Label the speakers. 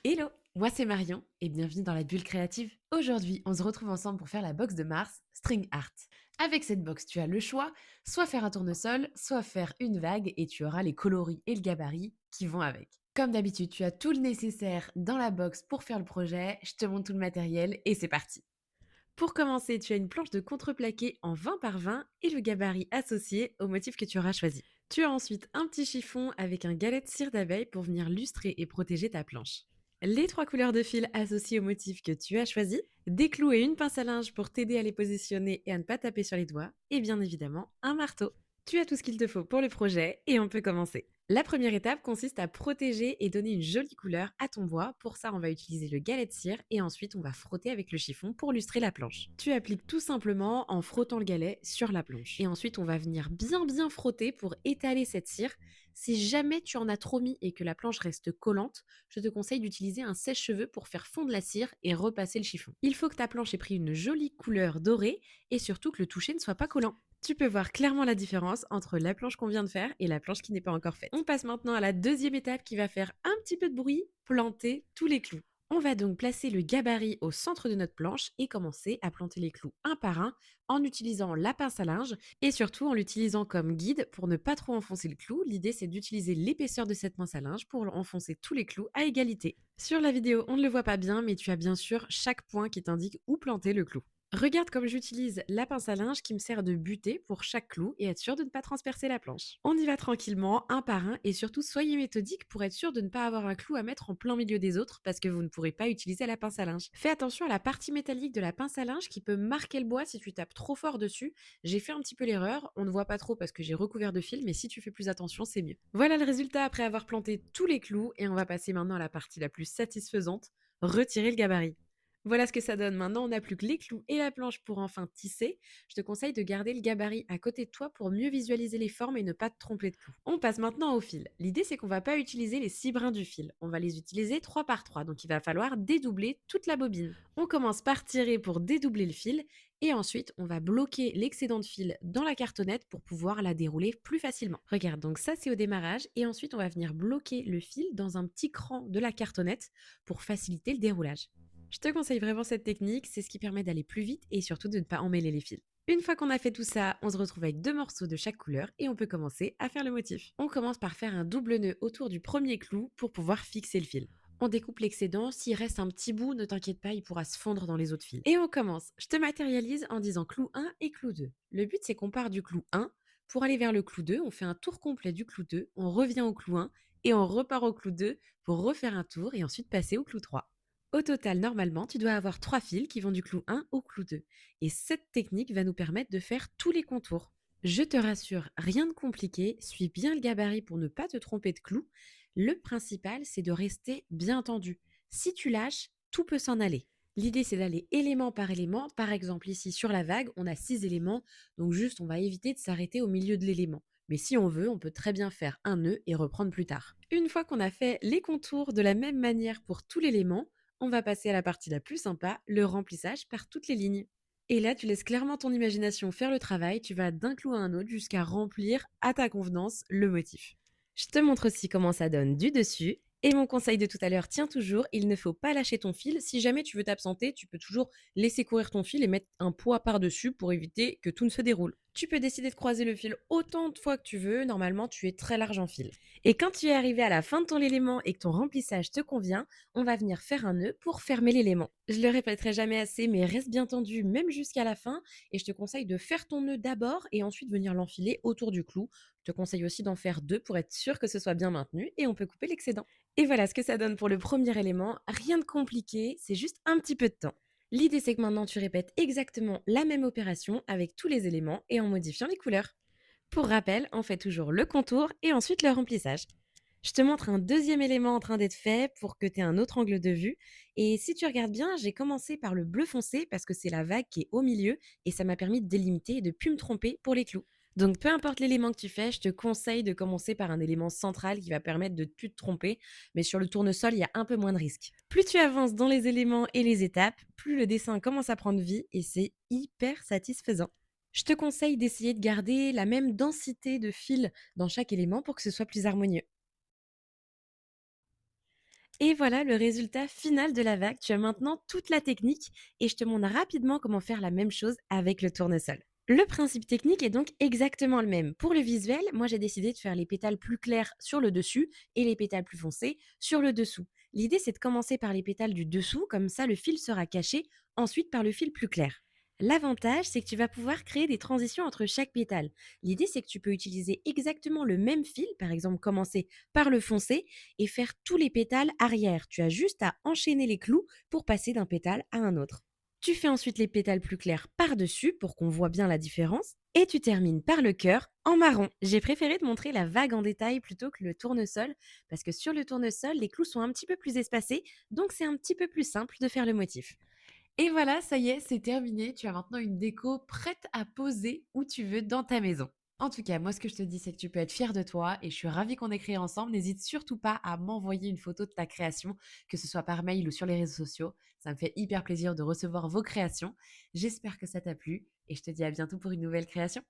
Speaker 1: Hello, moi c'est Marion et bienvenue dans la bulle créative. Aujourd'hui, on se retrouve ensemble pour faire la box de Mars, String Art. Avec cette box, tu as le choix, soit faire un tournesol, soit faire une vague et tu auras les coloris et le gabarit qui vont avec. Comme d'habitude, tu as tout le nécessaire dans la box pour faire le projet, je te montre tout le matériel et c'est parti. Pour commencer, tu as une planche de contreplaqué en 20 par 20 et le gabarit associé au motif que tu auras choisi. Tu as ensuite un petit chiffon avec un galet de cire d'abeille pour venir lustrer et protéger ta planche. Les trois couleurs de fil associées au motif que tu as choisi, des clous et une pince à linge pour t'aider à les positionner et à ne pas taper sur les doigts, et bien évidemment un marteau. Tu as tout ce qu'il te faut pour le projet et on peut commencer. La première étape consiste à protéger et donner une jolie couleur à ton bois. Pour ça, on va utiliser le galet de cire et ensuite on va frotter avec le chiffon pour lustrer la planche. Tu appliques tout simplement en frottant le galet sur la planche. Et ensuite, on va venir bien frotter pour étaler cette cire. Si jamais tu en as trop mis et que la planche reste collante, je te conseille d'utiliser un sèche-cheveux pour faire fondre la cire et repasser le chiffon. Il faut que ta planche ait pris une jolie couleur dorée et surtout que le toucher ne soit pas collant. Tu peux voir clairement la différence entre la planche qu'on vient de faire et la planche qui n'est pas encore faite. On passe maintenant à la deuxième étape qui va faire un petit peu de bruit, planter tous les clous. On va donc placer le gabarit au centre de notre planche et commencer à planter les clous un par un en utilisant la pince à linge et surtout en l'utilisant comme guide pour ne pas trop enfoncer le clou. L'idée c'est d'utiliser l'épaisseur de cette pince à linge pour enfoncer tous les clous à égalité. Sur la vidéo, on ne le voit pas bien, mais tu as bien sûr chaque point qui t'indique où planter le clou. Regarde comme j'utilise la pince à linge qui me sert de butée pour chaque clou et être sûr de ne pas transpercer la planche. On y va tranquillement, un par un, et surtout soyez méthodique pour être sûr de ne pas avoir un clou à mettre en plein milieu des autres parce que vous ne pourrez pas utiliser la pince à linge. Fais attention à la partie métallique de la pince à linge qui peut marquer le bois si tu tapes trop fort dessus. J'ai fait un petit peu l'erreur, on ne voit pas trop parce que j'ai recouvert de fil, mais si tu fais plus attention, c'est mieux. Voilà le résultat après avoir planté tous les clous et on va passer maintenant à la partie la plus satisfaisante, retirer le gabarit. Voilà ce que ça donne. Maintenant, on n'a plus que les clous et la planche pour enfin tisser. Je te conseille de garder le gabarit à côté de toi pour mieux visualiser les formes et ne pas te tromper de clous. On passe maintenant au fil. L'idée, c'est qu'on va pas utiliser les 6 brins du fil. On va les utiliser 3 par 3. Donc, il va falloir dédoubler toute la bobine. On commence par tirer pour dédoubler le fil et ensuite, on va bloquer l'excédent de fil dans la cartonnette pour pouvoir la dérouler plus facilement. Regarde, donc ça, c'est au démarrage et ensuite, on va venir bloquer le fil dans un petit cran de la cartonnette pour faciliter le déroulage. Je te conseille vraiment cette technique, c'est ce qui permet d'aller plus vite et surtout de ne pas emmêler les fils. Une fois qu'on a fait tout ça, on se retrouve avec deux morceaux de chaque couleur et on peut commencer à faire le motif. On commence par faire un double nœud autour du premier clou pour pouvoir fixer le fil. On découpe l'excédent, s'il reste un petit bout, ne t'inquiète pas, il pourra se fondre dans les autres fils. Et on commence. Je te matérialise en disant clou 1 et clou 2. Le but c'est qu'on part du clou 1 pour aller vers le clou 2, on fait un tour complet du clou 2, on revient au clou 1 et on repart au clou 2 pour refaire un tour et ensuite passer au clou 3. Au total, normalement, tu dois avoir 3 fils qui vont du clou 1 au clou 2. Et cette technique va nous permettre de faire tous les contours. Je te rassure, rien de compliqué, suis bien le gabarit pour ne pas te tromper de clou. Le principal, c'est de rester bien tendu. Si tu lâches, tout peut s'en aller. L'idée, c'est d'aller élément par élément. Par exemple, ici sur la vague, on a 6 éléments, donc juste on va éviter de s'arrêter au milieu de l'élément. Mais si on veut, on peut très bien faire un nœud et reprendre plus tard. Une fois qu'on a fait les contours de la même manière pour tout l'élément, on va passer à la partie la plus sympa, le remplissage par toutes les lignes. Et là, tu laisses clairement ton imagination faire le travail, tu vas d'un clou à un autre jusqu'à remplir à ta convenance le motif. Je te montre aussi comment ça donne du dessus. Et mon conseil de tout à l'heure tient toujours, il ne faut pas lâcher ton fil. Si jamais tu veux t'absenter, tu peux toujours laisser courir ton fil et mettre un poids par-dessus pour éviter que tout ne se déroule. Tu peux décider de croiser le fil autant de fois que tu veux, normalement tu es très large en fil. Et quand tu es arrivé à la fin de ton élément et que ton remplissage te convient, on va venir faire un nœud pour fermer l'élément. Je le répéterai jamais assez, mais reste bien tendu même jusqu'à la fin et je te conseille de faire ton nœud d'abord et ensuite venir l'enfiler autour du clou. Je te conseille aussi d'en faire deux pour être sûr que ce soit bien maintenu et on peut couper l'excédent. Et voilà ce que ça donne pour le premier élément. Rien de compliqué, c'est juste un petit peu de temps. L'idée c'est que maintenant tu répètes exactement la même opération avec tous les éléments et en modifiant les couleurs. Pour rappel, on fait toujours le contour et ensuite le remplissage. Je te montre un deuxième élément en train d'être fait pour que tu aies un autre angle de vue. Et si tu regardes bien, j'ai commencé par le bleu foncé parce que c'est la vague qui est au milieu et ça m'a permis de délimiter et de ne plus me tromper pour les clous. Donc peu importe l'élément que tu fais, je te conseille de commencer par un élément central qui va permettre de ne plus te tromper. Mais sur le tournesol, il y a un peu moins de risques. Plus tu avances dans les éléments et les étapes, plus le dessin commence à prendre vie et c'est hyper satisfaisant. Je te conseille d'essayer de garder la même densité de fil dans chaque élément pour que ce soit plus harmonieux. Et voilà le résultat final de la vague. Tu as maintenant toute la technique et je te montre rapidement comment faire la même chose avec le tournesol. Le principe technique est donc exactement le même. Pour le visuel, moi j'ai décidé de faire les pétales plus clairs sur le dessus et les pétales plus foncés sur le dessous. L'idée c'est de commencer par les pétales du dessous, comme ça le fil sera caché, ensuite par le fil plus clair. L'avantage, c'est que tu vas pouvoir créer des transitions entre chaque pétale. L'idée, c'est que tu peux utiliser exactement le même fil, par exemple commencer par le foncé et faire tous les pétales arrière. Tu as juste à enchaîner les clous pour passer d'un pétale à un autre. Tu fais ensuite les pétales plus clairs par-dessus pour qu'on voit bien la différence. Et tu termines par le cœur en marron. J'ai préféré te montrer la vague en détail plutôt que le tournesol, parce que sur le tournesol, les clous sont un petit peu plus espacés, donc c'est un petit peu plus simple de faire le motif. Et voilà, ça y est, c'est terminé. Tu as maintenant une déco prête à poser où tu veux dans ta maison. En tout cas, moi, ce que je te dis, c'est que tu peux être fier de toi et je suis ravie qu'on ait créé ensemble. N'hésite surtout pas à m'envoyer une photo de ta création, que ce soit par mail ou sur les réseaux sociaux. Ça me fait hyper plaisir de recevoir vos créations. J'espère que ça t'a plu et je te dis à bientôt pour une nouvelle création.